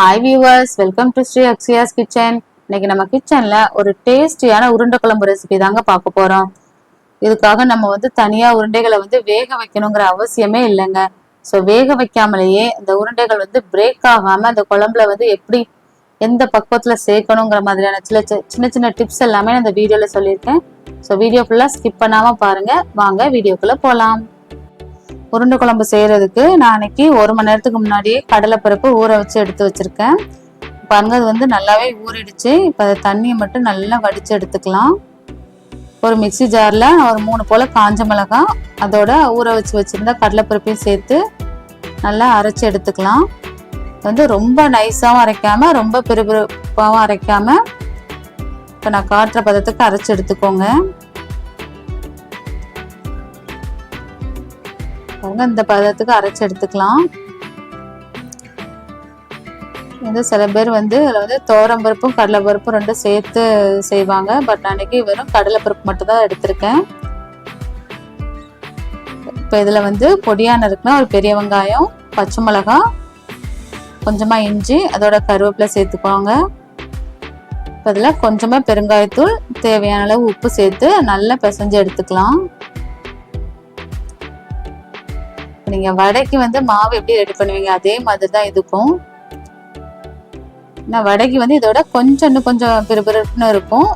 Hi viewers, welcome to Sri Akshaya's kitchen. இன்னைக்கு நம்ம கிச்சன்ல ஒரு டேஸ்டியான உருண்டை குழம்பு ரெசிபி தாங்க பார்க்க போறோம். இதுக்காக நம்ம தனியா உருண்டைகளை வேக வைக்கணுங்கிற அவசியமே இல்லைங்க. ஸோ வேக வைக்காமலேயே இந்த உருண்டைகள் பிரேக் ஆகாம அந்த குழம்புல எப்படி எந்த பக்குவத்துல சேர்க்கணுங்கிற மாதிரியான சின்ன சின்ன டிப்ஸ் எல்லாமே இந்த வீடியோல சொல்லியிருக்கேன். ஸோ வீடியோ ஃபுல்லா ஸ்கிப் பண்ணாம பாருங்க. வாங்க வீடியோக்குள்ள போலாம். உருண்டை குழம்பு செய்யறதுக்கு நான் அன்னைக்கு 1 மணி நேரத்துக்கு முன்னாடியே கடலைப்பருப்பு ஊற வச்சு எடுத்து வச்சிருக்கேன். பாருங்க, அது நல்லாவே ஊறிடுச்சு. இப்போ அதை தண்ணியை மட்டும் நல்லா வடிச்சு எடுத்துக்கலாம். ஒரு மிக்சி ஜார்ல ஒரு 3 போல காஞ்ச மிளகாய், அதோட ஊற வச்சு வச்சிருந்த கடலைப்பருப்பையும் சேர்த்து நல்லா அரைச்சி எடுத்துக்கலாம். ரொம்ப நைஸாகவும் அரைக்காம ரொம்ப பிறுபிறுப்பாகவும் அரைக்காம இப்போ நான் காட்டுற பதத்துக்கு அரைச்சி எடுத்துக்கோங்க. இந்த பதத்துக்கு அரைச்சி எடுத்துக்கலாம். சில பேர் இதுல துவரம்பருப்பும் கடலைப்பருப்பும் ரெண்டும் சேர்த்து செய்வாங்க. பட் அன்னைக்கு வெறும் கடலைப்பருப்பு மட்டும் தான் எடுத்திருக்கேன். இப்போ இதுல பொடியா நறுக்குனா ஒரு பெரிய வெங்காயம், பச்சை மிளகாய், கொஞ்சமா இஞ்சி, அதோட கருவேப்பிலை சேர்த்துக்கோங்க. இப்போ இதில் கொஞ்சமா பெருங்காயத்தூள், தேவையான அளவு உப்பு சேர்த்து நல்லா பிசைஞ்சு எடுத்துக்கலாம். நீங்க வடைக்கு மாவு எப்படி ரெடி பண்ணுவீங்க அதே மாதிரி தான் இதுக்கும். வடைக்கு இதோட இன்னும் கொஞ்சம் பிறுபிறுன்னு இருக்கும்.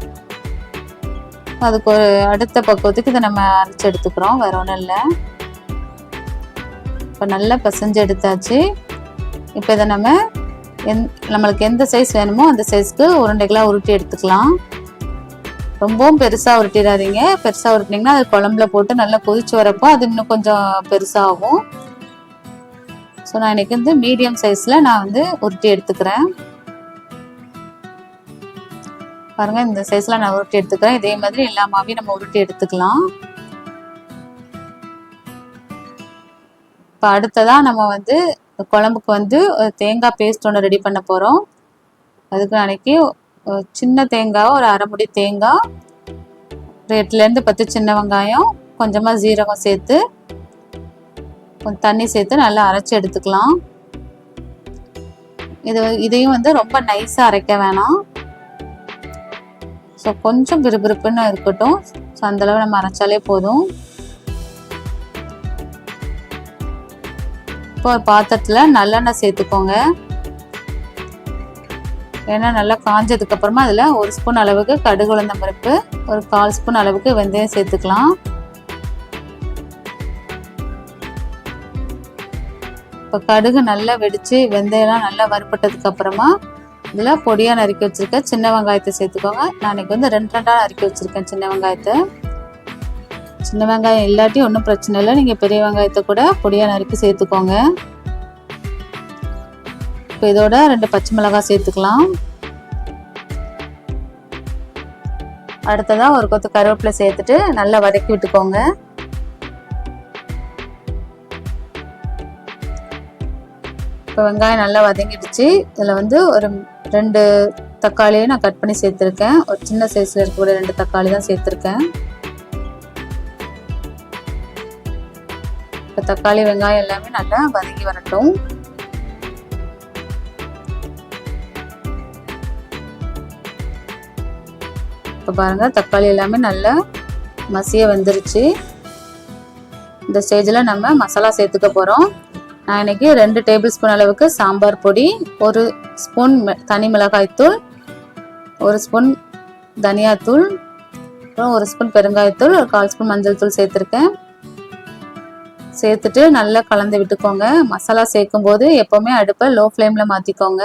அதுக்கு ஒரு அடுத்த பக்குவத்துக்கு இதை நம்ம அரைச்சி எடுத்துக்கிறோம், வேற ஒன்றும் இல்லை. இப்போ நல்லா பிசைஞ்சு எடுத்தாச்சு. இப்போ இதை நம்மளுக்கு எந்த சைஸ் வேணுமோ அந்த சைஸ்க்கு உருண்டைகளாக உருட்டி எடுத்துக்கலாம். ரொம்பவும் பெருசா உருட்டிடாதீங்க. பெருசா உருட்டினீங்கன்னா அது குழம்புல போட்டு நல்லா கொதிச்சு வரப்போ அது இன்னும் கொஞ்சம் பெருசாகும். ஸோ நான் இன்னைக்கு மீடியம் சைஸ்ல நான் உருட்டி எடுத்துக்கிறேன். பாருங்க, இந்த சைஸ்ல நான் உருட்டி எடுத்துக்கிறேன். இதே மாதிரி எல்லா மாவையும் நம்ம உருட்டி எடுத்துக்கலாம். இப்போ அடுத்ததா நம்ம குழம்புக்கு தேங்காய் பேஸ்ட் ஒன்று ரெடி பண்ண போறோம். அதுக்கு அன்னைக்கு சின்ன தேங்காய் ஒரு 1/2 முடி தேங்காய், 8லேருந்து 10 சின்ன வெங்காயம், கொஞ்சமா ஜீரகம் சேர்த்து கொஞ்சம் தண்ணி சேர்த்து நல்லா அரைச்சி எடுத்துக்கலாம். இதையும் ரொம்ப நைஸா அரைக்க வேணாம். ஸோ கொஞ்சம் பிறுபிறுப்புன்னு இருக்கட்டும். ஸோ அந்த அளவு நம்ம அரைச்சாலே போதும். இப்போ ஒரு பாத்திரத்துல நல்லெண்ணெய் சேர்த்துக்கோங்க. ஏன்னா நல்லா காஞ்சதுக்கு அப்புறமா அதுல 1 ஸ்பூன் அளவுக்கு கடுகு உளுந்தம் பருப்பு, ஒரு 1/4 ஸ்பூன் அளவுக்கு வெந்தயம் சேர்த்துக்கலாம். இப்போ கடுகு நல்லா வெடிச்சு வெந்தயம்லாம் நல்லா வறுப்பட்டதுக்கு அப்புறமா இதுல பொடியா நறுக்கி வச்சிருக்க சின்ன வெங்காயத்தை சேர்த்துக்கோங்க. நான் இன்னைக்கு 2 நறுக்கி வச்சிருக்கேன் சின்ன வெங்காயத்தை. சின்ன வெங்காயம் இல்லாட்டி ஒன்றும் பிரச்சனை இல்லை, நீங்க பெரிய வெங்காயத்தை கூட பொடியா நறுக்கி சேர்த்துக்கோங்க. இப்போ இதோட 2 பச்சை மிளகாய் சேர்த்துக்கலாம். அடுத்ததா ஒரு கொத்து கருவேப்பிலை சேர்த்துட்டு நல்லா வதக்கி விட்டுக்கோங்க. இப்போ வெங்காயம் நல்லா வதங்கிடுச்சு. இதில் ஒரு 2 தக்காளியை நான் கட் பண்ணி சேர்த்துருக்கேன். ஒரு சின்ன சைஸ்ல இருக்கக்கூடிய 2 தக்காளி தான் சேர்த்துருக்கேன். இப்போ தக்காளி வெங்காயம் எல்லாமே நல்லா வதங்கி வரட்டும். இப்போ பாருங்க, தக்காளி எல்லாமே நல்லா மசிய வந்துருச்சு. இந்த ஸ்டேஜில் நம்ம மசாலா சேர்த்துக்க போகிறோம். நான் இன்னைக்கு 2 டேபிள் ஸ்பூன் அளவுக்கு சாம்பார் பொடி, 1 ஸ்பூன் தனி மிளகாய்த்தூள், 1 ஸ்பூன் தனியாத்தூள், அப்புறம் 1 ஸ்பூன் பெருங்காயத்தூள், ஒரு 1/4 ஸ்பூன் மஞ்சள் தூள் சேர்த்துருக்கேன். சேர்த்துட்டு நல்லா கலந்து விட்டுக்கோங்க. மசாலா சேர்க்கும் போது எப்பவுமே அடுப்பை லோ ஃப்ளேமில் மாற்றிக்கோங்க.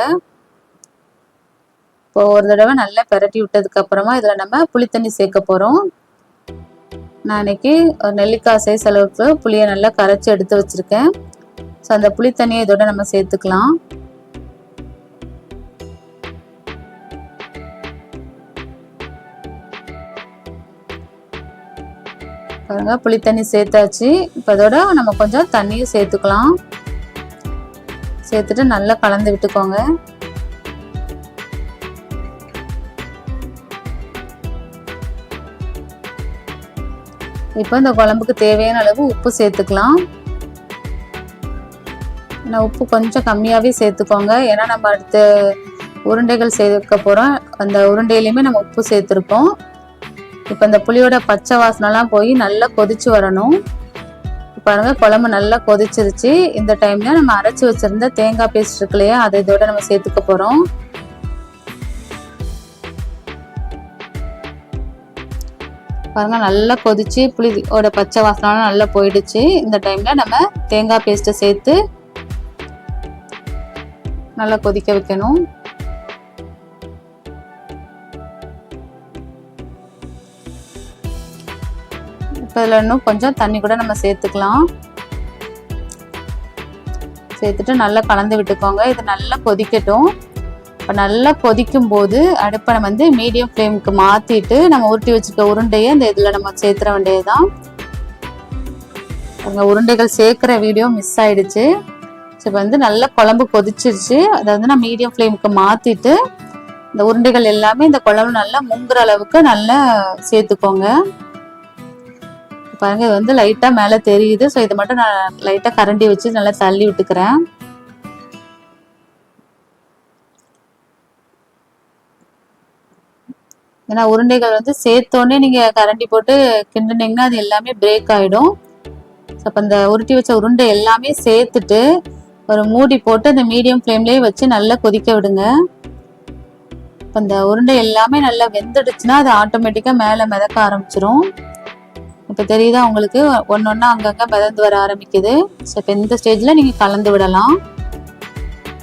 இப்போ ஒரு தடவை நல்லா பெரட்டி விட்டதுக்கு அப்புறமா இதுல நம்ம புளித்தண்ணி சேர்க்க போறோம். நான் இன்னைக்கு ஒரு நெல்லிக்காய் சைஸ் அளவுக்கு புளியை நல்லா கரைச்சி எடுத்து வச்சிருக்கேன். ஸோ அந்த புளித்தண்ணியை இதோட நம்ம சேர்த்துக்கலாம். பாருங்க, புளித்தண்ணி சேர்த்தாச்சு. இப்போ இதோட நம்ம கொஞ்சம் தண்ணியும் சேர்த்துக்கலாம். சேர்த்துட்டு நல்லா கலந்து விட்டுக்கோங்க. இப்போ இந்த குழம்புக்கு தேவையான அளவு உப்பு சேர்த்துக்கலாம். நான் உப்பு கொஞ்சம் கம்மியாகவே சேர்த்துக்கோங்க. ஏன்னா நம்ம அடுத்து உருண்டைகள் சேர்க்க போகிறோம். அந்த உருண்டையிலையுமே நம்ம உப்பு சேர்த்துருக்கோம். இப்போ இந்த புளியோட பச்சை வாசனைலாம் போய் நல்லா கொதிச்சு வரணும். பாருங்க குழம்பு நல்லா கொதிச்சிருச்சு. இந்த டைம்ல நம்ம அரைச்சி வச்சிருந்த தேங்காய் பேஸ்ட் இருக்கு இல்லையா, அதை இதோட நம்ம சேர்த்துக்க போகிறோம். பாருங்க நல்லா கொதிச்சு புளியோட பச்சை வாசனை நல்லா போயிடுச்சு. இந்த டைம்ல நம்ம தேங்காய் பேஸ்ட்டை சேர்த்து நல்லா கொதிக்க வைக்கணும். இப்போ இதில் இன்னும் கொஞ்சம் தண்ணி கூட நம்ம சேர்த்துக்கலாம். சேர்த்துட்டு நல்லா கலந்து விட்டுக்கோங்க. இது நல்லா கொதிக்கட்டும். இப்போ நல்லா கொதிக்கும் போது அடுப்பை வந்து மீடியம் ஃப்ளேமுக்கு மாற்றிட்டு நம்ம உருட்டி வச்சுருக்க உருண்டையை இந்த இதில் நம்ம சேர்த்துற வேண்டியதுதான். அங்கே உருண்டைகள் சேர்க்குற வீடியோ மிஸ் ஆயிடுச்சு. ஸோ இப்போ வந்து நல்லா குழம்பு கொதிச்சிருச்சு. அதை வந்து நான் மீடியம் ஃப்ளேமுக்கு மாற்றிட்டு இந்த உருண்டைகள் எல்லாமே இந்த குழம்பு நல்லா முங்குற அளவுக்கு நல்லா சேர்த்துக்கோங்க. பாருங்க இது வந்து லைட்டாக மேலே தெரியுது. ஸோ இதை மட்டும் நான் லைட்டாக கரண்டி வச்சு நல்லா தள்ளி விட்டுக்கிறேன். ஏன்னா உருண்டைகள் வந்து சேர்த்தோடனே நீங்கள் கரண்டி போட்டு கிண்டுனீங்கன்னா அது எல்லாமே பிரேக் ஆகிடும். அப்போ இந்த உருட்டி வச்ச உருண்டை எல்லாமே சேர்த்துட்டு ஒரு மூடி போட்டு அந்த மீடியம் ஃப்ளேம்லேயே வச்சு நல்லா கொதிக்க விடுங்க. இப்போ இந்த உருண்டை எல்லாமே நல்லா வெந்துடுச்சுன்னா அது ஆட்டோமேட்டிக்காக மேலே மிதக்க ஆரம்பிச்சிரும். இப்போ தெரியுதா உங்களுக்கு, ஒன்று ஒன்றா அங்கங்கே மிதந்து வர ஆரம்பிக்குது. ஸோ இப்போ இந்த ஸ்டேஜில் நீங்கள் கலந்து விடலாம்.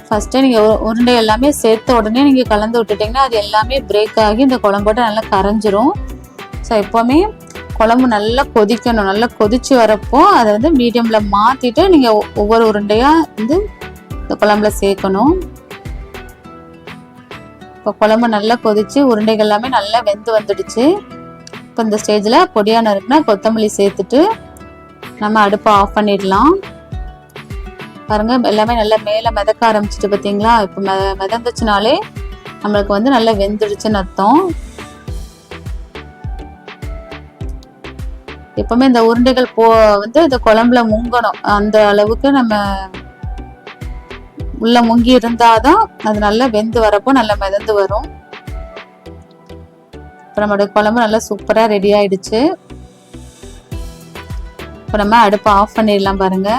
ஃபஸ்ட்டே நீங்கள் உருண்டை எல்லாமே சேர்த்த உடனே நீங்கள் கலந்து விட்டுட்டிங்கன்னா அது எல்லாமே பிரேக் ஆகி இந்த குழம்போட நல்லா கரைஞ்சிரும். ஸோ எப்போவுமே குழம்பு நல்லா கொதிக்கணும். நல்லா கொதிச்சு வரப்போ அதை வந்து மீடியமில் மாற்றிட்டு நீங்கள் ஒவ்வொரு உருண்டையாக வந்து இந்த குழம்புல சேர்க்கணும். இப்போ குழம்பு நல்லா கொதிச்சு உருண்டைகள் எல்லாமே நல்லா வெந்து வந்துடுச்சு. இப்போ இந்த ஸ்டேஜில் பொடியாக நறுக்குனா கொத்தமல்லி சேர்த்துட்டு நம்ம அடுப்பை ஆஃப் பண்ணிடலாம். பாருங்க எல்லாமே நல்லா மேலே மிதக்க ஆரம்பிச்சிட்டு பார்த்தீங்களா. இப்போ மிதந்துச்சுனாலே நம்மளுக்கு வந்து நல்லா வெந்துடுச்சுன்னு அர்த்தம். எப்பவுமே இந்த உருண்டைகள் வந்து இந்த குழம்புல முங்கணும். அந்த அளவுக்கு நம்ம உள்ள முங்கி இருந்தாதான் அது நல்லா வெந்து வரப்போ நல்லா மிதந்து வரும். இப்போ நம்மளுடைய குழம்பு நல்லா சூப்பராக ரெடி ஆயிடுச்சு. இப்போ நம்ம அடுப்பை ஆஃப் பண்ணிடலாம். பாருங்க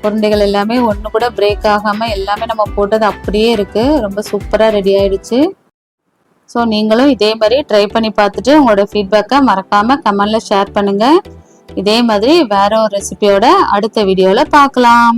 உருண்டைகள் எல்லாமே ஒன்று கூட பிரேக் ஆகாமல் எல்லாமே நம்ம போட்டது அப்படியே இருக்குது. ரொம்ப சூப்பராக ரெடி ஆயிடுச்சு. ஸோ நீங்களும் இதே மாதிரி ட்ரை பண்ணி பார்த்துட்டு உங்களோட ஃபீட்பேக்கை மறக்காமல் கமெண்டில் ஷேர் பண்ணுங்கள். இதே மாதிரி வேற ஒரு ரெசிபியோட அடுத்த வீடியோவில் பார்க்கலாம்.